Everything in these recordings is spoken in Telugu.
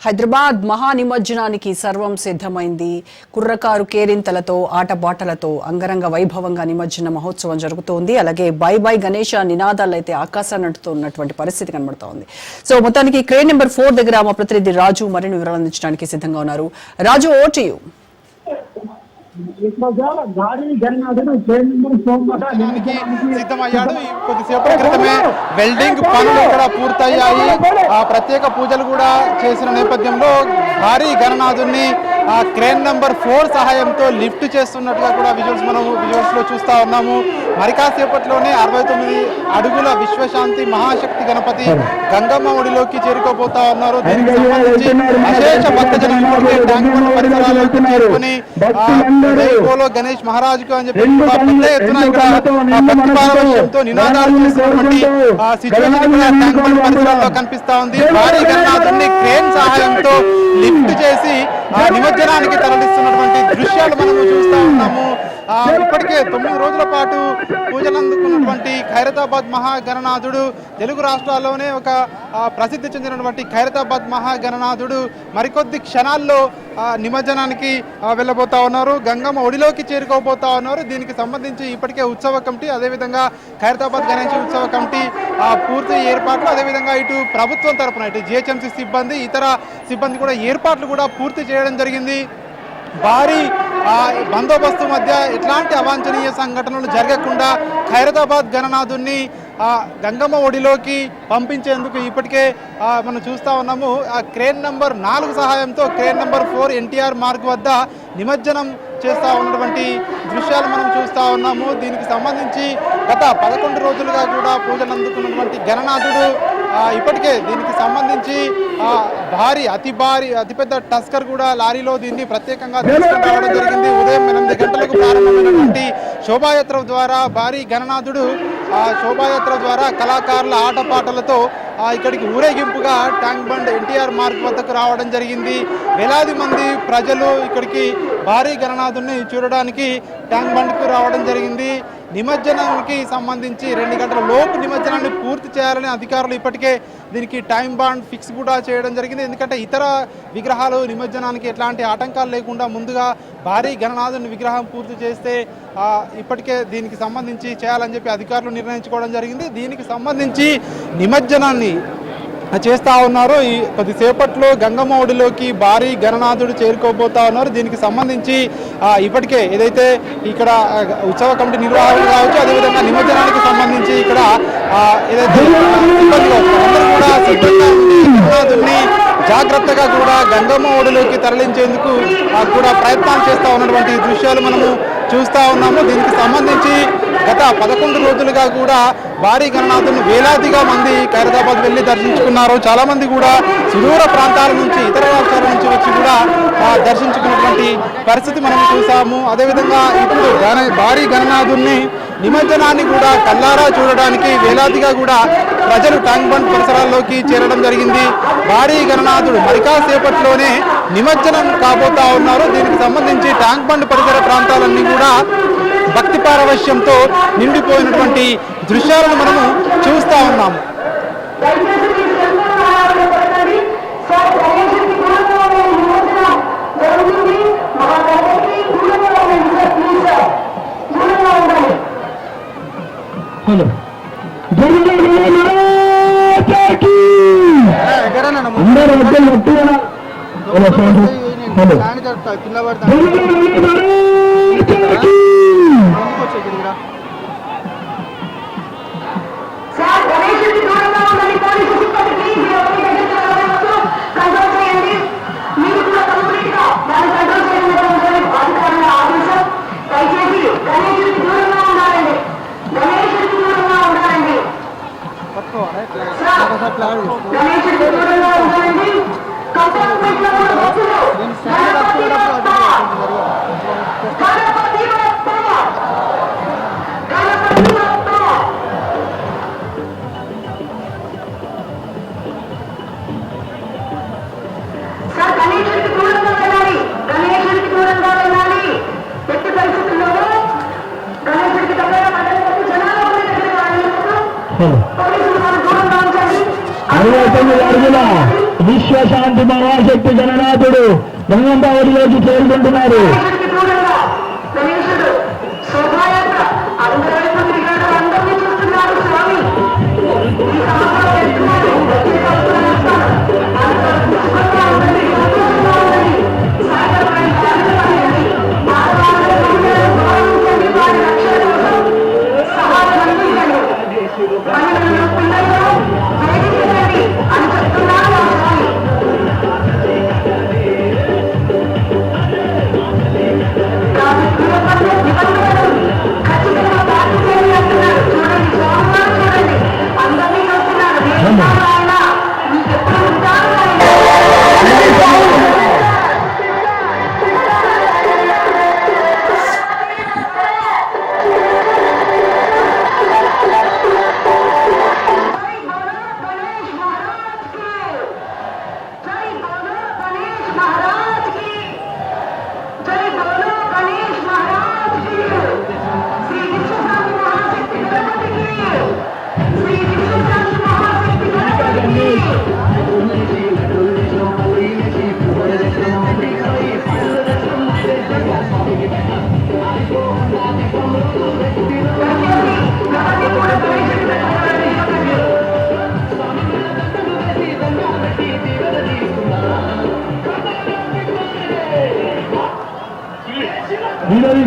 హైదరాబాద్ మహానిమజ్జనానికి సర్వం సిద్ధమైంది. కుర్రకారు కేరింతలతో ఆటపాటలతో అంగరంగ వైభవంగా నిమజ్జన మహోత్సవం జరుగుతోంది. అలాగే బై బై గణేష నినాదాలు అయితే ఆకాశాన్ని అంటుతున్నటువంటి పరిస్థితి కనబడుతోంది. సో మొత్తానికి క్రేన్ నెంబర్ 4 దగ్గర మా ప్రతినిధి రాజు మరిన్ని వివరాలు అందించడానికి సిద్ధంగా ఉన్నారు. రాజు, ఓవర్ టు యు. సిద్ధమయ్యాడు. కొద్దిసేపటి క్రితమే వెల్డింగ్ పనులు కూడా పూర్తయ్యాయి. ప్రత్యేక పూజలు కూడా చేసిన నేపథ్యంలో భారీ గణనాథుని క్రేన్ నెంబర్ 4 సహాయంతో లిఫ్ట్ చేస్తున్నట్టుగా కూడా విజువల్స్ లో చూస్తా ఉన్నాము. మరి కాసేపట్లోనే 69 అడుగుల విశ్వశాంతి మహాశక్తి గణపతి గంగమ్మ ఒడిలోకి చేరుకోబోతా ఉన్నారు. దీనికి సంబంధించి అశేష భక్తజనం పరిసరాల్లోకి చేరుకుని జైగోలో గణేష్ మహారాజుకు అని చెప్పి పెద్ద ఎత్తున భక్తి పారవశ్యంతో నినాదాలు చేస్తున్నటువంటి సిచ్యువేషన్ కూడా ట్యాంక్ బండ్ పరిసరాల్లో కనిపిస్తా ఉంది. భారీ గణనాథుని క్రేన్ సహాయంతో లిఫ్ట్ చేసి నిమజ్జనానికి తరలిస్తున్నటువంటి దృశ్యాలు మనము చూస్తా ఉన్నాము. ఇప్పటికే 9 రోజుల పాటు పూజలు అందుకున్నటువంటి ఖైరతాబాద్ మహాగణనాథుడు, తెలుగు రాష్ట్రాల్లోనే ఒక ప్రసిద్ధి చెందినటువంటి ఖైరతాబాద్ మహాగణనాథుడు మరికొద్ది క్షణాల్లో నిమజ్జనానికి వెళ్ళబోతా ఉన్నారు. గంగమ్మ ఒడిలోకి చేరుకోబోతా ఉన్నారు. దీనికి సంబంధించి ఇప్పటికే ఉత్సవ కమిటీ, అదేవిధంగా ఖైరతాబాద్ గణేష్ ఉత్సవ కమిటీ పూర్తి ఏర్పాట్లు, అదేవిధంగా ఇటు ప్రభుత్వం తరఫున ఇటు జిహెచ్ఎంసీ సిబ్బంది, ఇతర సిబ్బంది కూడా ఏర్పాట్లు కూడా పూర్తి చేయడం జరిగింది. భారీ బందోబస్తు మధ్య ఎట్లాంటి అవాంఛనీయ సంఘటనలు జరగకుండా ఖైరతాబాద్ గణనాథుని గంగమ్మ ఒడిలోకి పంపించేందుకు ఇప్పటికే మనం చూస్తూ ఉన్నాము. క్రేన్ నెంబర్ 4 సహాయంతో క్రేన్ నెంబర్ 4 ఎన్టీఆర్ మార్గ్ వద్ద నిమజ్జనం చేస్తూ ఉన్నటువంటి దృశ్యాలు మనం చూస్తూ ఉన్నాము. దీనికి సంబంధించి గత 11 రోజులుగా కూడా పూజలు అందుకున్నటువంటి గణనాథుడు ఇప్పటికే దీనికి సంబంధించి అతిపెద్ద టస్కర్ కూడా లారీలో దీన్ని ప్రత్యేకంగా తీసుకుని రావడం జరిగింది. ఉదయం 8 గంటలకు ప్రారంభమైనటువంటి శోభాయాత్ర ద్వారా భారీ గణనాథుడు శోభాయాత్ర ద్వారా కళాకారుల ఆటపాటలతో ఇక్కడికి ఊరేగింపుగా ట్యాంక్ బండ్ ఎన్టీఆర్ మార్గ్ వద్దకు రావడం జరిగింది. వేలాది మంది ప్రజలు ఇక్కడికి భారీ గణనాథుని చూడడానికి ట్యాంక్ బండ్కు రావడం జరిగింది. నిమజ్జనానికి సంబంధించి 2 గంటల లోపు నిమజ్జనాన్ని పూర్తి చేయాలని అధికారులు ఇప్పటికే దీనికి టైం బాండ్ ఫిక్స్ కూడా చేయడం జరిగింది. ఎందుకంటే ఇతర విగ్రహాలు నిమజ్జనానికి ఎట్లాంటి ఆటంకాలు లేకుండా ముందుగా భారీ గణనాథుని విగ్రహం పూర్తి చేస్తే ఇప్పటికే దీనికి సంబంధించి చేయాలని చెప్పి అధికారులు నిర్ణయించుకోవడం జరిగింది. దీనికి సంబంధించి నిమజ్జనాన్ని చేస్తూ ఉన్నారు. ఈ కొద్దిసేపట్లో గంగమ్మ ఒడిలోకి భారీ గణనాథుడు చేరుకోబోతా ఉన్నారు. దీనికి సంబంధించి ఇప్పటికే ఏదైతే ఇక్కడ ఉత్సవ కమిటీ నిర్వాహకులు కావచ్చు, అదేవిధంగా నిమజ్జనానికి సంబంధించి ఇక్కడ ఏదైతే సిబ్బంది అందరూ కూడా సిద్ధంగా గణనాథుడిని జాగ్రత్తగా కూడా గంగమ్మ ఒడిలోకి తరలించేందుకు కూడా ప్రయత్నాలు చేస్తూ ఉన్నటువంటి దృశ్యాలు మనము చూస్తూ ఉన్నాము. దీనికి సంబంధించి గత 11 రోజులుగా కూడా భారీ గణనాథుని వేలాదిగా మంది ఖైరతాబాద్ వెళ్ళి దర్శించుకున్నారు. చాలా మంది కూడా సుదూర ప్రాంతాల నుంచి, ఇతర రాష్ట్రాల నుంచి వచ్చి కూడా దర్శించుకున్నటువంటి పరిస్థితి మనం చూసాము. అదేవిధంగా ఇప్పుడు భారీ గణనాథుని నిమజ్జనాన్ని కూడా కల్లారా చూడడానికి వేలాదిగా కూడా ప్రజలు ట్యాంక్ బండ్ పరిసరాల్లోకి చేరడం జరిగింది. భారీ గణనాథుడు మరికాసేపట్లోనే నిమజ్జనం కాబోతా ఉన్నారు. దీనికి సంబంధించి ట్యాంక్ బండ్ పరిసర ప్రాంతాలన్నీ కూడా భక్తి పారవశ్యంతో నిండిపోయినటువంటి దృశ్యాలను మనము చూస్తూ ఉన్నాము. విశ్వశాంతి మహాశక్తి గణనాథుడు గంగమ్మ ఒడిలోకి చేరుకుంటున్నారు.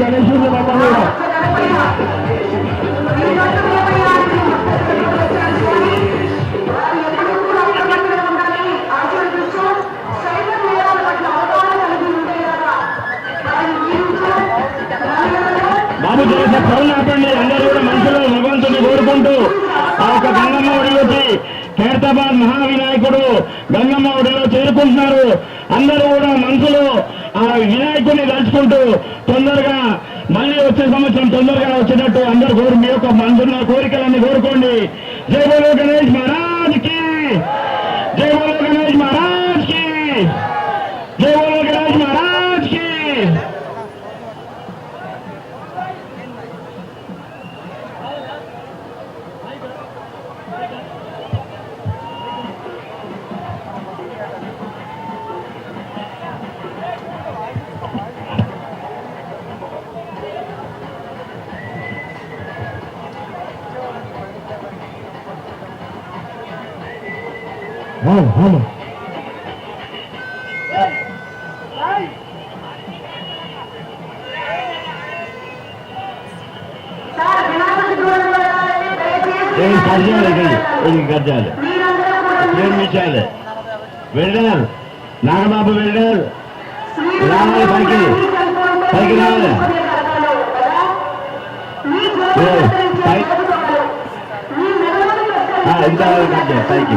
గణేశుడు బాబు చేసే కరుణ ఆపండి. అందరూ కూడా మనసులో భగవంతుని కోరుకుంటూ ఆ యొక్క గంగమ్మ ఒడిలోకి ఖైరతాబాద్ మహావినాయకుడు గంగమ్మ ఒడిలో చేరుకుంటున్నారు. అందరూ కూడా మనసులో ఆ వినాయకుడిని తలుచుకుంటూ తొందరగా మళ్ళీ వచ్చే సంవత్సరం తొందరగా వచ్చేటట్టు అందరూ మీ యొక్క మనసున్న కోరికలన్నీ కోరుకోండి. జై బోలో గణేష్ మహారాజ్ కి, జై బోలో గణేష్ మహారాజ్ కి, జై బోలో గణేష్ మహారాజ్ కి. అవును గర్జాలు ప్రేమించాలి. వెళ్ళారు నాగబాబు, వెళ్ళారు రావాలి, పైకి పైకి రావాలి. ఇంత గర్జ పైకి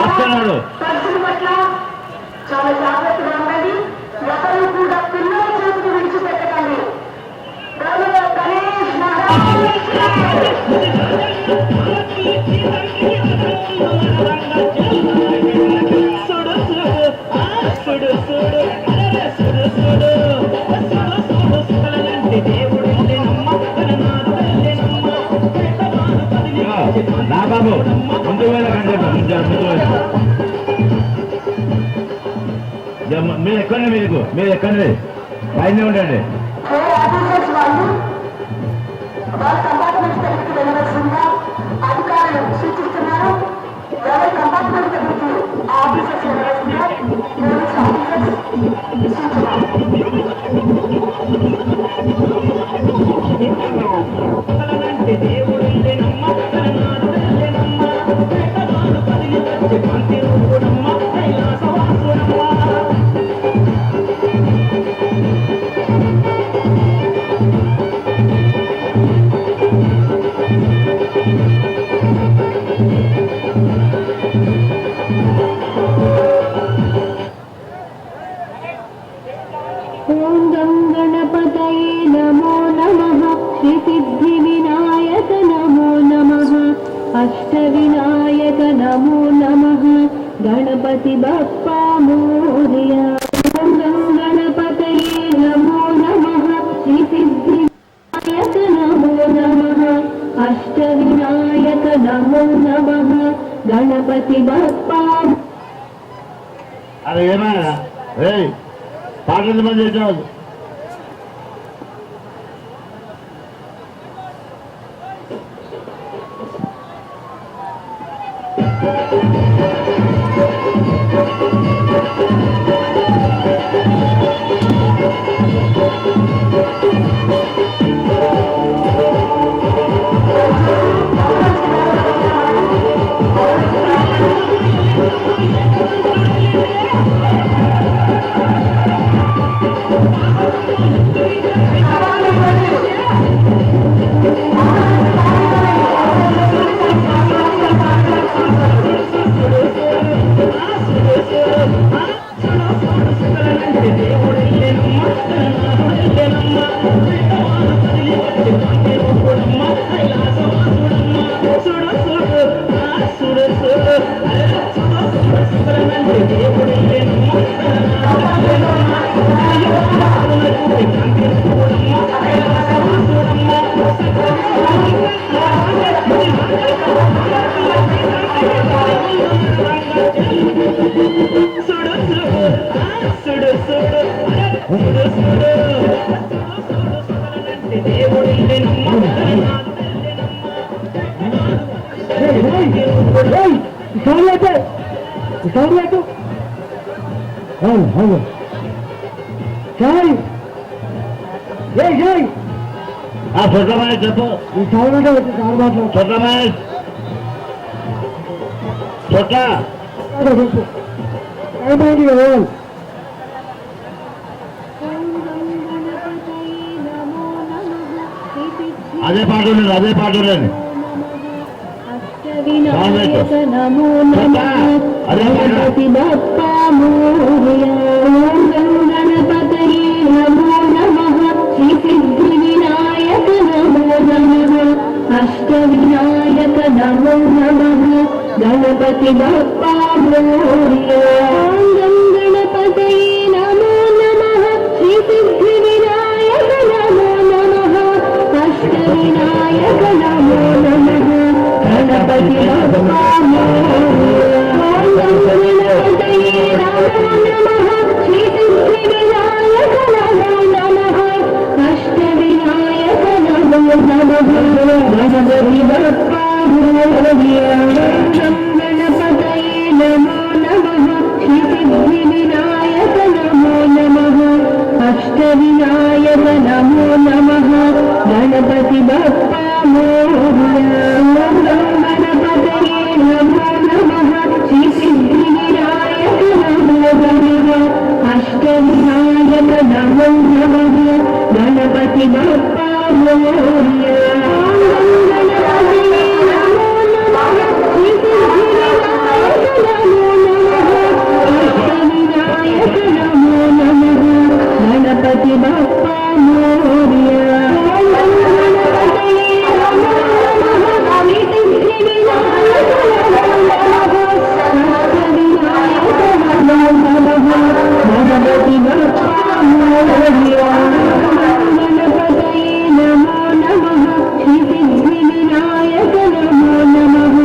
వస్తున్నాడు. చాలా జాగ్రత్తగా ఉండండి. ఎవరు కూడా పిల్లల చేతికి విడిచిపెట్టకండి. నా బాబు ముందు వేల కంటే మీరు ఎక్కడే, మీరు ఎక్కడే పైన ఉండండి. అధికారులు సూచిస్తున్నారు. ఎవరి కంపార్ట్మెంట్ ఆఫీసర్స్ ఓం గం గణపతయే నమో నమః. శ్రీ సిద్ధి వినాయక నమో నమః. అష్ట వినాయక నమో నమః. గణపతి బప్పా మోరియా. ఓం గం గణపతయే నమో నమః. శ్రీ సిద్ధి వినాయక నమో नमः अष्टविनायक नमो नमः गणपति बप्पा అరే ఏమైనా పాటలు మంది చేసావు छोटा महेश చెప్పు छोटा महेश छोटा అదే పాటలు अष्टविनायक नमो नमः गणपति बप्पा मोरया गणपतये नमो नमः श्रीसिद्धिविनायक नमो नमः अष्टविनायक नमो नमः गणपति बप्पा मोरया गणपतये नमो नमः श्रीसिद्धिविनायक नमो नमः अष्टविनायक नमो नमः गणपति बप्पा मोरया गणपतये नमो नमः श्रीसिद्धिविनायक नमो नमः अष्टविनायक नमो नमः गणपति बप्पा मोरया गणपतये नमो नमः श्रीसिद्धिविनायक नमो नमः अष्टविनायक नमो नमः गणपति बप्पा मोरया गणपतये नमो नमः श्रीसिद्धिविनायक नमो नमः अष्टविनायक नमो नमः गणपति बप्पा मोरया गणपतये नमो नमः श्रीसिद्धिविनायक नमो नमः अष्टविनायक नमो नमः गणपति बप्पा मोरया गणपतये नमो नमः श्रीसिद्धिविनायक नमो नमः अष्टविनायक नमो नमः गणपति बप्पा मोरया गणपतये नमो नमः श्रीसिद्धिविनायक नमो नमः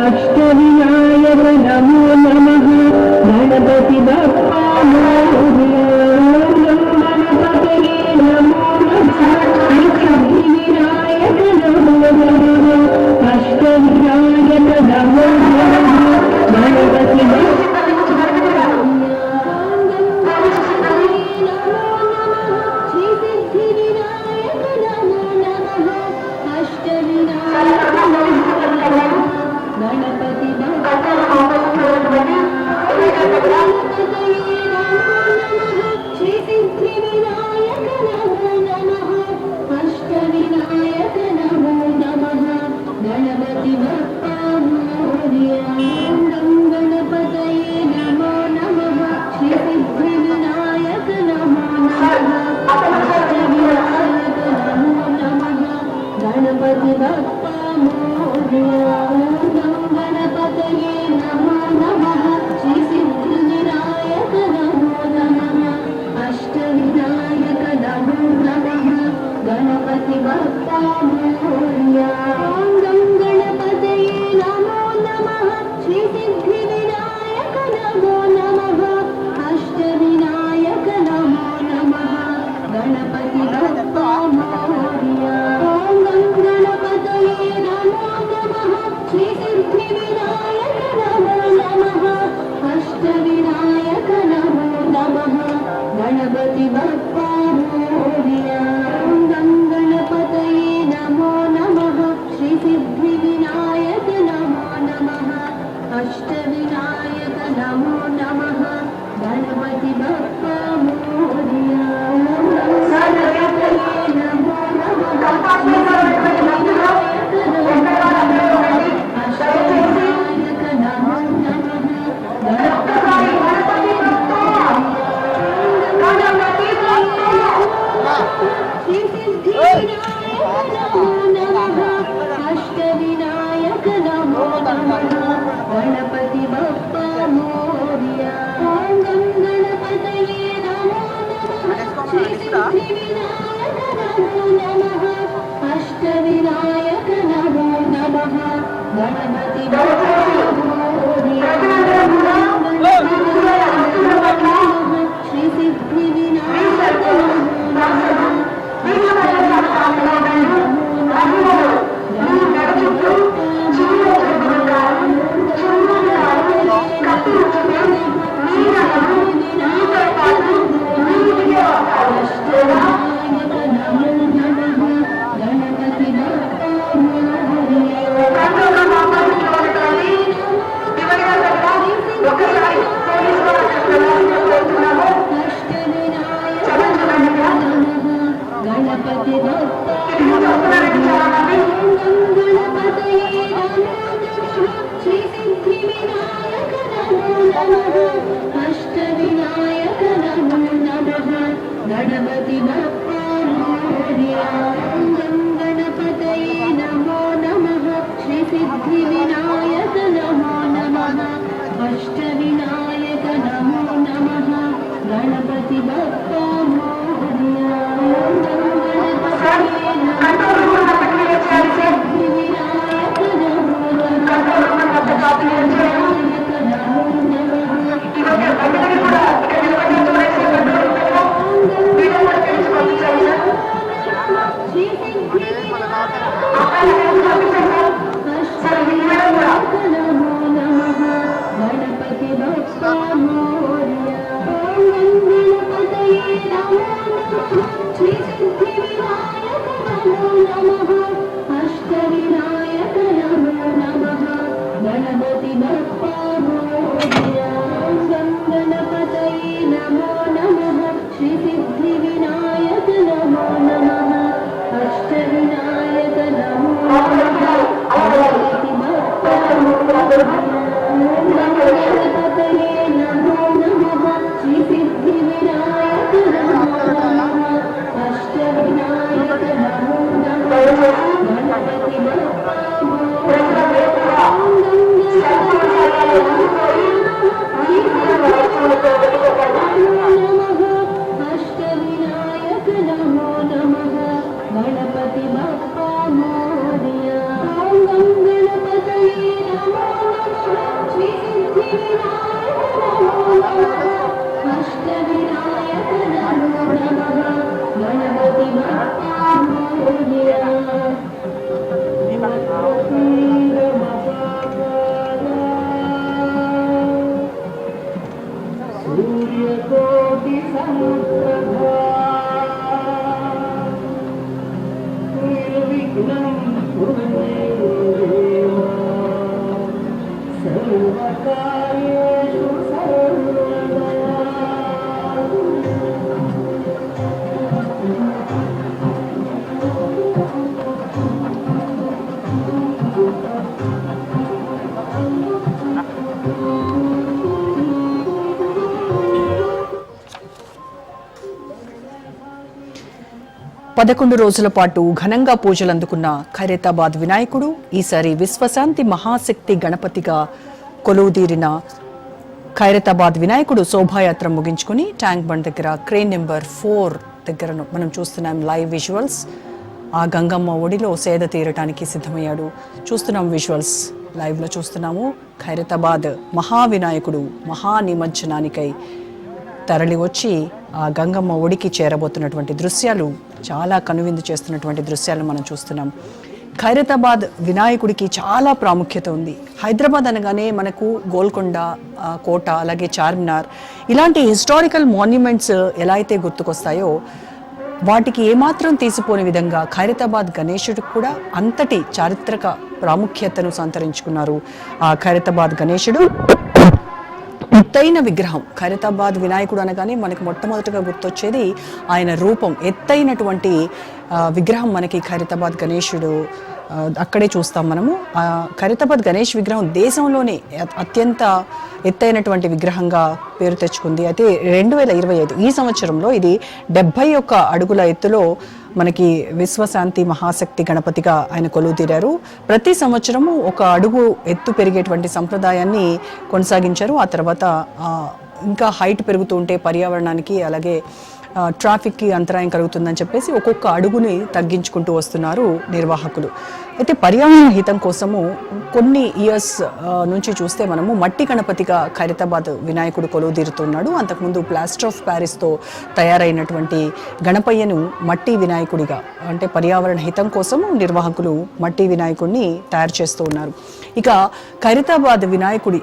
अष्टविनायक नमो नमः गणपति बप्पा मोरया गणपतये नमो नमः श्रीसिद्धिविनायक नमो नमः अष्टविनायक नमो नमः गणपति अष्टविनायक नमो नमः गणपति बप्पा मोरया गणपतये नमो नमः श्रीसिद्धिविनायक नमो नमः अष्टविनायक नमो नमः गणपति बप्पा मोरया गणपतये नमो नमः श्रीसिद्धिविनायक नमो नमः अष्टविनायक नमो नमः गणपति बप्पा मोरया गणपति बप्पा मोरया गं गणपतये नमो नमः श्री सिद्धिविनायक नमो नमः अष्टविनायक नमो नमः गणपति बप्पा मोरया श्री सिद्धिविनायक नमो नमः अष्टविनायक नमो नमः गणपति बप्पा मोरया गं गणपतये नमो नमः श्री सिद्धिविनायक नमो नमः अष्टविनायक नमो नमः गणपति बप्पा मोरया गं गणपतये नमो नमः श्री सिद्धिविनायक नमो नमः अष्टविनायक नमो गणपति बप्पा मोरया गणपतये नमो नमः श्री सिद्धिविनायक नमो नमः अष्टविनायक नमो नमः गणपति बप्पा मोरया गं गणपतये नमो नमः श्री सिद्धिविनायक नमो नमः अष्टविनायक नमो नमः गणपति बप्पा मोरया गणपतये नमो नमः श्री सिद्धिविनायक नमो नमः अष्टविनायक नमो नमः गणपति बप्पा मोरया अष्टविनायक नमो नमः गणपति बप्पा मोरया गं गणपतये नमो नमः श्री सिद्धिविनायक नमो नमः अष्टविनायक नमो नमः गणपति बप्पा मोरया सूर्यकोटि समप्रभा निर्विघ्नं कुरु मे देव सर्वकार्येषु सर्वदा పదకొండు రోజుల పాటు ఘనంగా పూజలు అందుకున్న ఖైరతాబాద్ వినాయకుడు ఈసారి విశ్వశాంతి మహాశక్తి గణపతిగా కొలువుదీరిన ఖైరతాబాద్ వినాయకుడు శోభాయాత్ర ముగించుకుని ట్యాంక్ బండ్ దగ్గర క్రేన్ నెంబర్ 4 దగ్గర మనం చూస్తున్నాం లైవ్ విజువల్స్. ఆ గంగమ్మ ఒడిలో సేద తీరటానికి సిద్ధమయ్యాడు. చూస్తున్నాం విజువల్స్ లైవ్లో చూస్తున్నాము. ఖైరతాబాద్ మహావినాయకుడు మహా నిమజ్జనానికై తరలి వచ్చి ఆ గంగమ్మ ఒడికి చేరబోతున్నటువంటి దృశ్యాలు, చాలా కనువిందు చేస్తున్నటువంటి దృశ్యాలు మనం చూస్తున్నాం. ఖైరతాబాద్ వినాయకుడికి చాలా ప్రాముఖ్యత ఉంది. హైదరాబాద్ అనగానే మనకు గోల్కొండ కోట, అలాగే చార్మినార్ ఇలాంటి హిస్టారికల్ మాన్యుమెంట్స్ ఎలా అయితే గుర్తుకొస్తాయో వాటికి ఏమాత్రం తీసిపోని విధంగా ఖైరతాబాద్ గణేశుడికి కూడా అంతటి చారిత్రక ప్రాముఖ్యతను సంతరించుకున్నారు. ఆ ఖైరతాబాద్ గణేశుడు ఎత్తైన విగ్రహం. ఖైరతాబాద్ వినాయకుడు అనగానే మనకు మొట్టమొదటిగా గుర్తొచ్చేది ఆయన రూపం. ఎత్తైనటువంటి విగ్రహం మనకి ఖైరతాబాద్ గణేశుడు అక్కడే చూస్తాం మనము. ఖైరతాబాద్ గణేష్ విగ్రహం దేశంలోనే అత్యంత ఎత్తైనటువంటి విగ్రహంగా పేరు తెచ్చుకుంది. అయితే 2025 ఈ సంవత్సరంలో ఇది 71 అడుగుల ఎత్తులో మనకి విశ్వశాంతి మహాశక్తి గణపతిగా ఆయన కొలువు తీరారు. ప్రతి సంవత్సరము ఒక అడుగు ఎత్తు పెరిగేటువంటి సంప్రదాయాన్ని కొనసాగించారు. ఆ తర్వాత ఇంకా హైట్ పెరుగుతూ ఉంటే పర్యావరణానికి అలాగే ట్రాఫిక్కి అంతరాయం కలుగుతుందని చెప్పేసి ఒక్కొక్క అడుగుని తగ్గించుకుంటూ వస్తున్నారు నిర్వాహకులు. అయితే పర్యావరణ హితం కోసము కొన్ని ఇయర్స్ నుంచి చూస్తే మనము మట్టి గణపతిగా ఖైరతాబాద్ వినాయకుడు కొలువు తీరుతున్నాడు. అంతకుముందు ప్లాస్టర్ ఆఫ్ ప్యారిస్తో తయారైనటువంటి గణపయ్యను మట్టి వినాయకుడిగా, అంటే పర్యావరణ హితం కోసము నిర్వాహకులు మట్టి వినాయకుడిని తయారు చేస్తూ ఉన్నారు. ఇక ఖైరతాబాద్ వినాయకుడి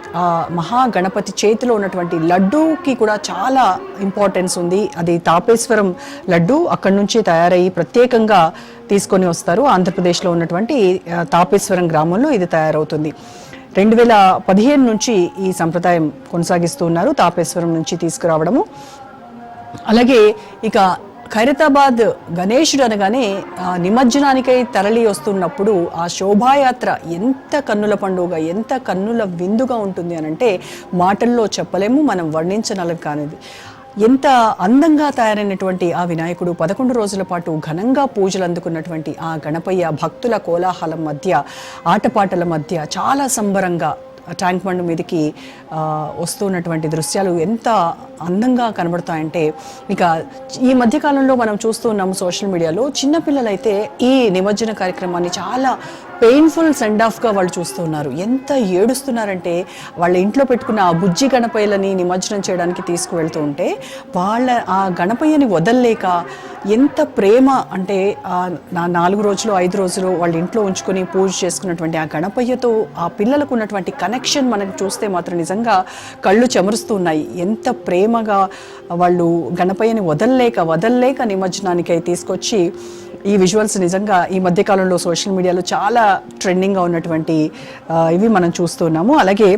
మహా గణపతి చేతిలో ఉన్నటువంటి లడ్డూకి కూడా చాలా ఇంపార్టెన్స్ ఉంది. అది తాపేశ్వరం లడ్డు అక్కడి నుంచి తయారయ్యి ప్రత్యేకంగా తీసుకొని వస్తారు. ఆంధ్రప్రదేశ్లో ఉన్నటువంటి తాపేశ్వరం గ్రామంలో ఇది తయారవుతుంది. 2015 నుంచి ఈ సంప్రదాయం కొనసాగిస్తూ ఉన్నారు, తాపేశ్వరం నుంచి తీసుకురావడము. అలాగే ఇక ఖైరతాబాద్ గణేశుడు అనగానే నిమజ్జనానికై తరలి వస్తున్నప్పుడు ఆ శోభాయాత్ర ఎంత కన్నుల పండుగ, ఎంత కన్నుల విందుగా ఉంటుంది అనంటే మాటల్లో చెప్పలేము, మనం వర్ణించనలం కానిది. ఎంత అందంగా తయారైనటువంటి ఆ వినాయకుడు 11 రోజుల పాటు ఘనంగా పూజలు అందుకున్నటువంటి ఆ గణపయ్య భక్తుల కోలాహలం మధ్య, ఆటపాటల మధ్య చాలా సంబరంగా ట్యాంక్ బండ్ మీదకి వస్తున్నటువంటి దృశ్యాలు ఎంత అందంగా కనబడతాయంటే, ఇక ఈ మధ్యకాలంలో మనం చూస్తూ ఉన్నాము సోషల్ మీడియాలో చిన్నపిల్లలైతే ఈ నిమజ్జన కార్యక్రమాన్ని చాలా పెయిన్ఫుల్ సెండ్ ఆఫ్గా వాళ్ళు చూస్తూ ఉన్నారు. ఎంత ఏడుస్తున్నారంటే వాళ్ళ ఇంట్లో పెట్టుకున్న ఆ బుజ్జి గణపయ్యలని నిమజ్జనం చేయడానికి తీసుకువెళ్తూ ఉంటే వాళ్ళ ఆ గణపయ్యని వదల్లేక ఎంత ప్రేమ అంటే నా 4 రోజులు 5 రోజులు వాళ్ళ ఇంట్లో ఉంచుకొని పూజ చేసుకున్నటువంటి ఆ గణపయ్యతో ఆ పిల్లలకు ఉన్నటువంటి కనెక్షన్ మనకు చూస్తే మాత్రం నిజంగా కళ్ళు చెమరుస్తూ ఉన్నాయి. ఎంత ప్రేమగా వాళ్ళు గణపయ్యని వదల్లేక నిమజ్జనానికై తీసుకొచ్చి ఈ విజువల్స్ నిజంగా ఈ మధ్యకాలంలో సోషల్ మీడియాలో చాలా ట్రెండింగ్గా ఉన్నటువంటి ఇవి మనం చూస్తున్నాము. అలాగే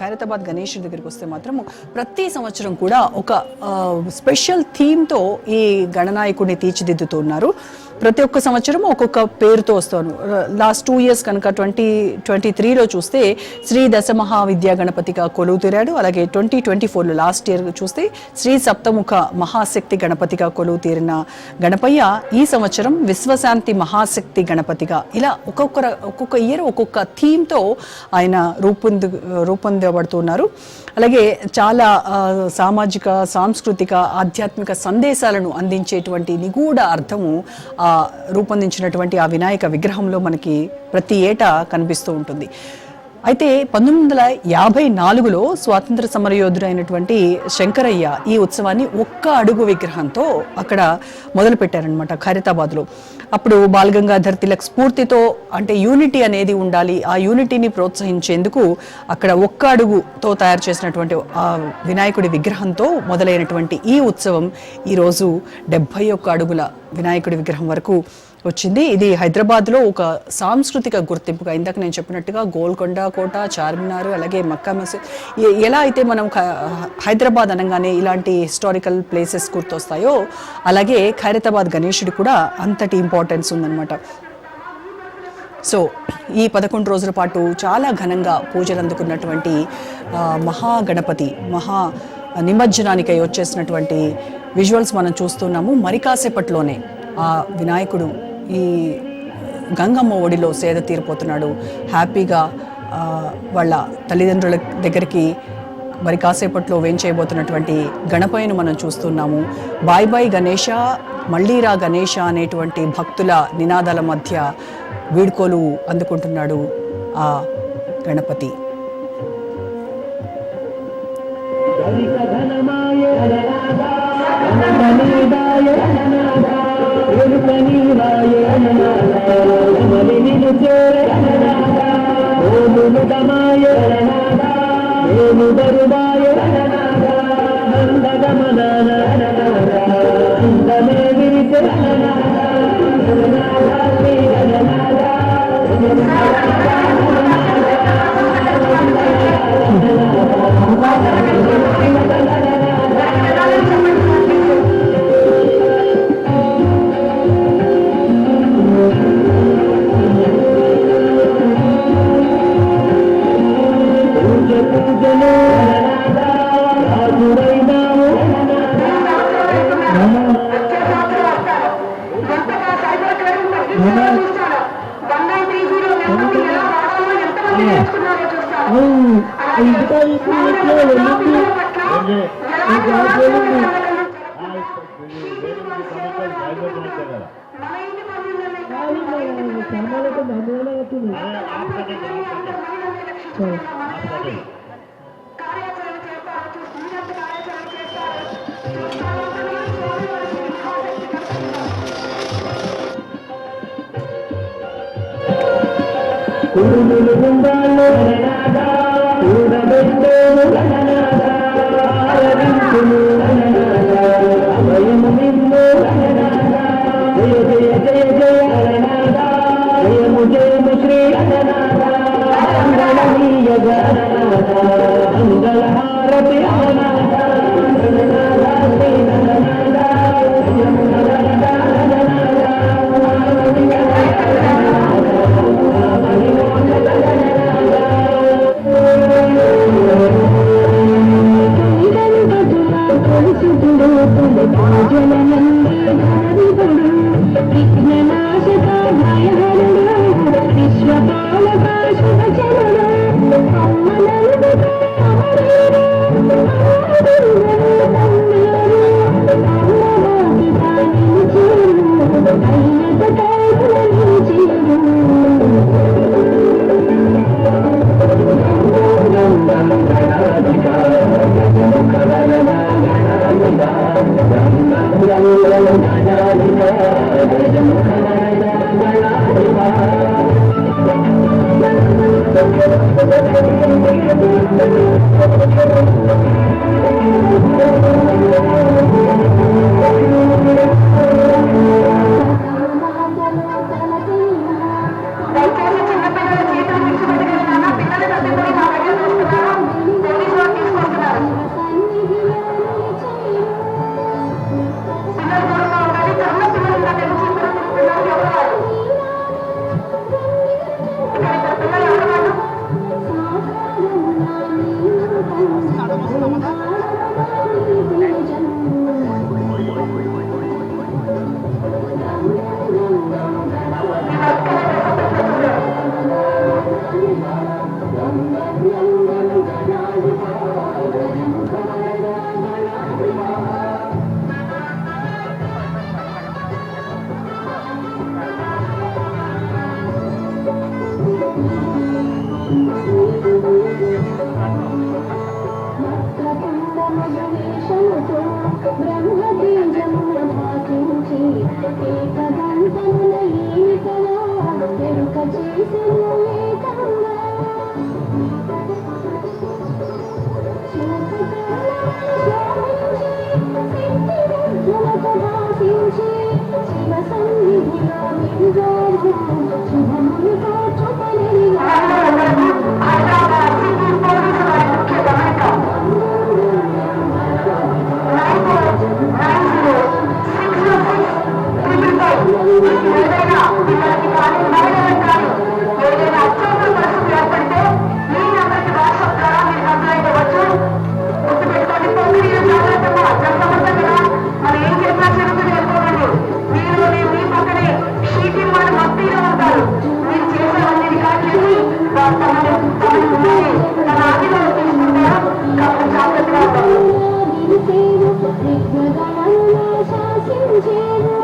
ఖైరతాబాద్ గణేష్ దగ్గరికి వస్తే మాత్రము ప్రతి సంవత్సరం కూడా ఒక స్పెషల్ థీమ్తో ఈ గణనాయకుడిని తీర్చిదిద్దుతున్నారు. ప్రతి ఒక్క సంవత్సరం ఒక్కొక్క పేరుతో వస్తాను. లాస్ట్ 2 years కనుక 2023లో చూస్తే శ్రీ దశమహావిద్యా గణపతిగా కొలువు తీరాడు. అలాగే 2024లో లాస్ట్ ఇయర్ చూస్తే శ్రీ సప్తముఖ మహాశక్తి గణపతిగా కొలువు తీరిన గణపయ్య ఈ సంవత్సరం విశ్వశాంతి మహాశక్తి గణపతిగా, ఇలా ఒక్కొక్క ఇయర్ ఒక్కొక్క థీమ్తో ఆయన రూపొందబడుతున్నారు. అలాగే చాలా సామాజిక, సాంస్కృతిక, ఆధ్యాత్మిక సందేశాలను అందించేటువంటి నిగూఢ అర్థము రూపొందించినటువంటి ఆ వినాయక విగ్రహంలో మనకి ప్రతి ఏటా కనిపిస్తూ ఉంటుంది. అయితే 1954లో స్వాతంత్ర సమరయోధుడైనటువంటి శంకరయ్య ఈ ఉత్సవాన్ని ఒక్క అడుగు విగ్రహంతో అక్కడ మొదలుపెట్టారనమాట ఖైరతాబాద్లో. అప్పుడు బాలగంగాధర్ తిలక్ స్ఫూర్తితో, అంటే యూనిటీ అనేది ఉండాలి, ఆ యూనిటీని ప్రోత్సహించేందుకు అక్కడ ఒక్క అడుగుతో తయారు చేసినటువంటి ఆ వినాయకుడి విగ్రహంతో మొదలైనటువంటి ఈ ఉత్సవం ఈరోజు 71 అడుగుల వినాయకుడి విగ్రహం వరకు వచ్చింది. ఇది హైదరాబాద్లో ఒక సాంస్కృతిక గుర్తింపుగా, ఇందాక నేను చెప్పినట్టుగా గోల్కొండ కోట, చార్మినార్, అలాగే మక్కా మసీద్, ఎలా అయితే మనం హైదరాబాద్ అనగానే ఇలాంటి హిస్టారికల్ ప్లేసెస్ గుర్తొస్తాయో అలాగే ఖైరతాబాద్ గణేశుడి కూడా అంతటి ఇంపార్టెన్స్ ఉందన్నమాట. సో ఈ 11 రోజుల పాటు చాలా ఘనంగా పూజలు అందుకున్నటువంటి మహాగణపతి నిమజ్జనానికై వచ్చేసినటువంటి విజువల్స్ మనం చూస్తున్నాము. మరి కాసేపట్లోనే ఆ వినాయకుడు ఈ గంగమ్మ ఒడిలో సేద తీరిపోతున్నాడు. హ్యాపీగా వాళ్ళ తల్లిదండ్రుల దగ్గరికి మరి కాసేపట్లో వేంచేయబోతున్నటువంటి గణపయ్యను మనం చూస్తున్నాము. బాయ్ బాయ్ గణేష, మళ్ళీరా గణేష అనేటువంటి భక్తుల నినాదాల మధ్య వీడ్కోలు అందుకుంటున్నాడు ఆ గణపతి. చూస్తాను. 1930 నెంబర్ని ఎలా వాడాలో ఎంతమంది నేర్చుకున్నారో చూస్తాను. కురుములు గుండాల్లో గణనాథ కూడబెట్టే గణనాథ ఆరవించును గణనాథ అభయము నిన్ను గణనాథ జయ జయ జయ జయ గణనాథ జయము జయము శ్రీ గణనాథ మంగళమీయ గణనాథ మంగళహారతి గణనాథ గణనాథ శ్రీ గణనాథ జయము గణనాథ శాసించేను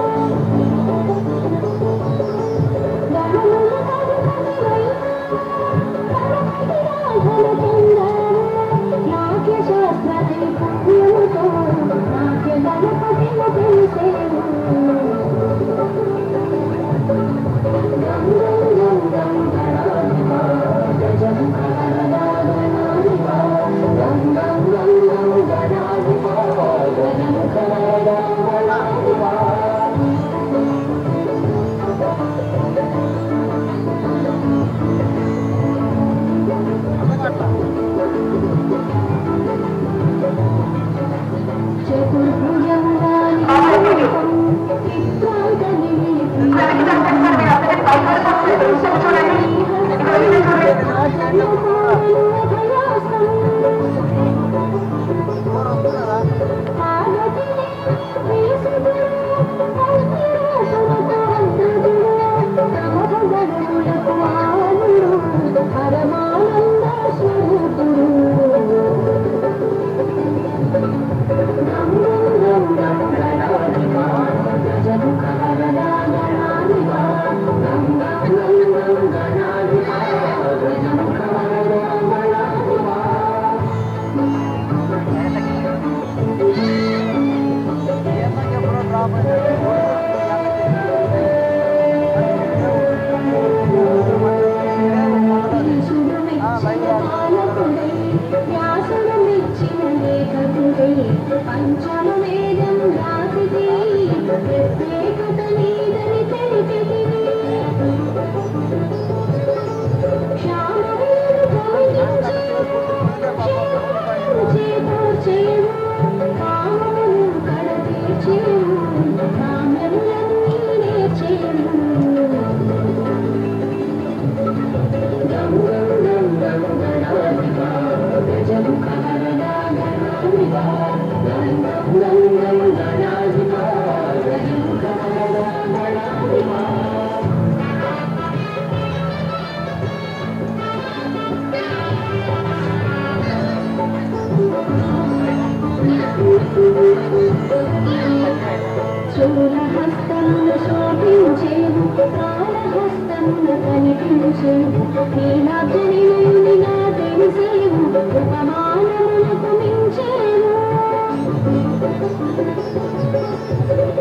వ్యాపించేను ప్రాణహస్తమున కనిపించేను నీలాగ్నియుని నా తెలిసేను ఉపమానములకు మించేను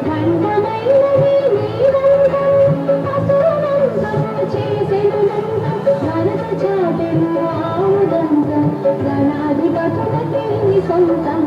ఖండమైనది నీవంతం అసురనంతం చేసెను నంతం మనస చాటెను ఆవుదంతం గణాధిపతులకి సొంతం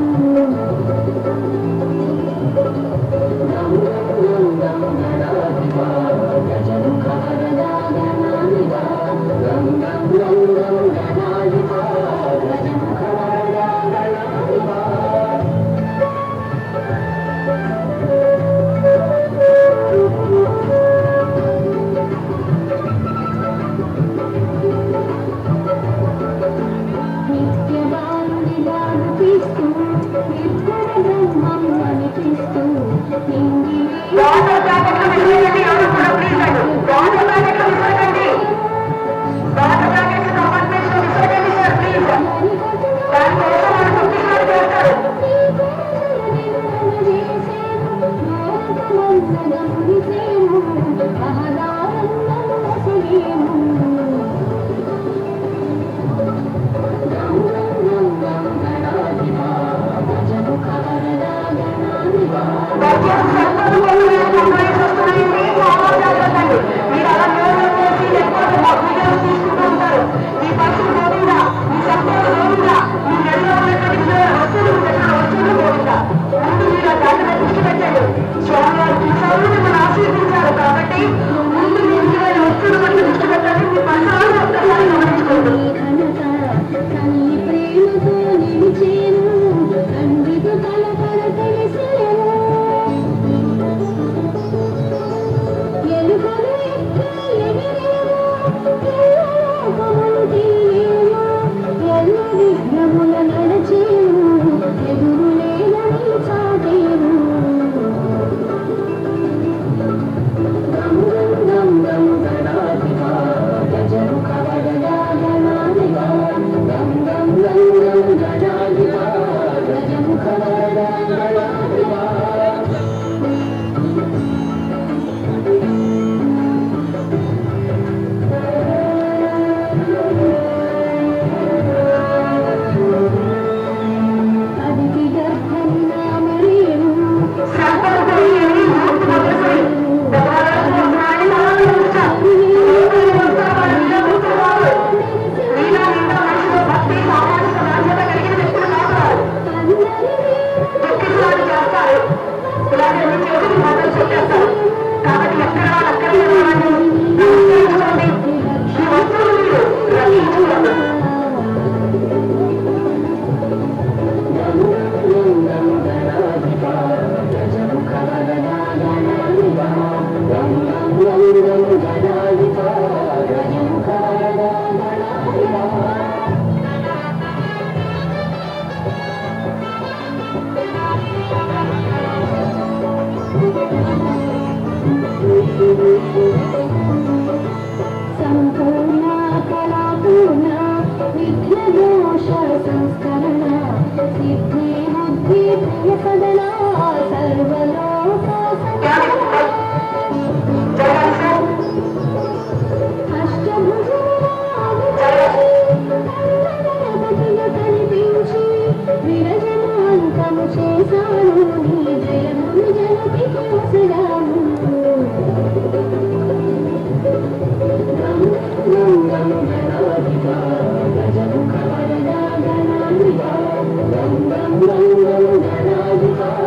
గణాధిపా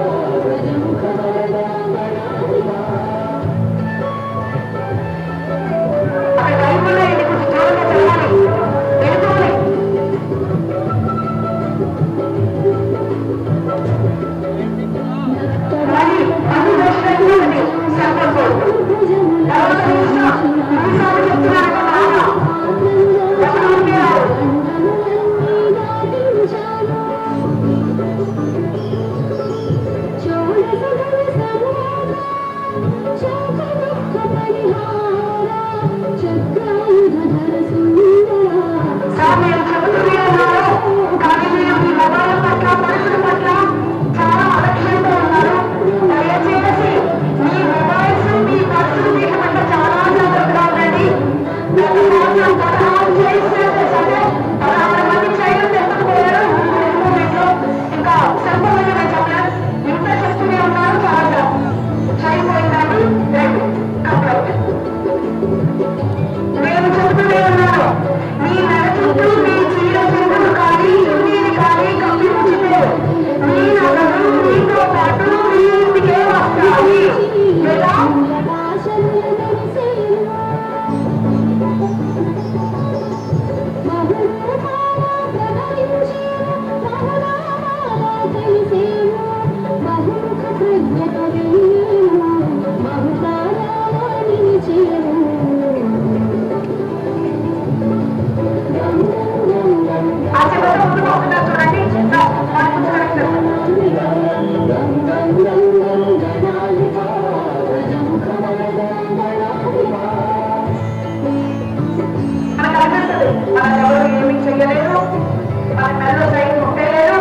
మన మెల్లో సైన్ ఉండలేదు,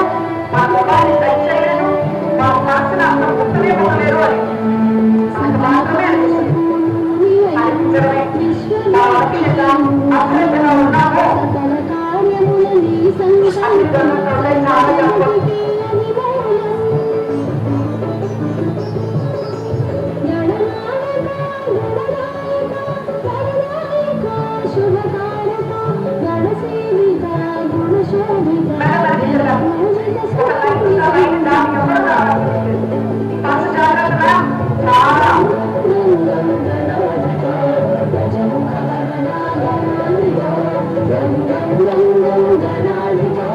మన మొబైల్ టచ్ చేయలేదు, మన మనసును అసలు ముట్టనే ముట్టలేదు అని మనకు మాత్రమే అనిపిస్తుంది. అనిపించడమే నా లక్ష్యంగా అశ్రద్ధగా ఉన్నామో అన్ని గమనంలో చాలా గొప్ప.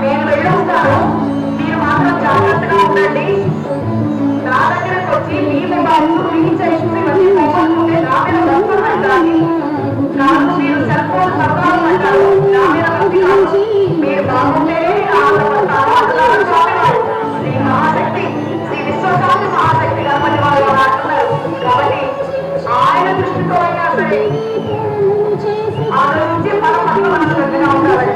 నేను వెళ్ళొస్తాను, మీరు మాత్రం జాగ్రత్తగా ఉండండి. నా దగ్గరకు వచ్చి మీ మొబైల్ రీఛార్జ్ ఇవన్నీ మొబైల్ ఉంటే నా మీద వస్తున్నాను కానీ నాకు మీరు సెల్ ఫోన్ సర్వనాలు అంటారు. నా మీద భక్తి కాదు. మీరు బాగుంటేనే శ్రీ మహాశక్తి, శ్రీ విశ్వశాంతి మహాశక్తి గణపతి వారు అంటున్నారు. కాబట్టి ఆయన దృష్టితో అయినా సరే ఆలోచించి మనం మన శ్రద్ధగా ఉండాలి.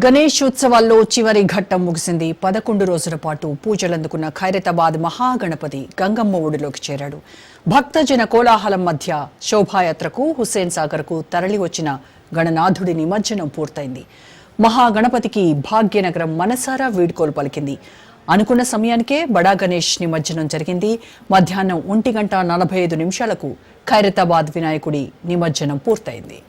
గణేష్ ఉత్సవాల్లో చివరి ఘట్టం ముగిసింది. 11 రోజుల పాటు పూజలందుకున్న ఖైరతాబాద్ మహాగణపతి గంగమ్మ ఒడిలోకి చేరాడు. భక్తజన కోలాహలం మధ్య శోభాయాత్రకు హుస్సేన్ సాగర్కు తరలి వచ్చిన గణనాథుడి నిమజ్జనం పూర్తయింది. మహాగణపతికి భాగ్యనగరం మనసారా వీడ్కోలు పలికింది. అనుకున్న సమయానికే బడా గణేష్ నిమజ్జనం జరిగింది. మధ్యాహ్నం 1:45 ఖైరతాబాద్ వినాయకుడి నిమజ్జనం పూర్తయింది.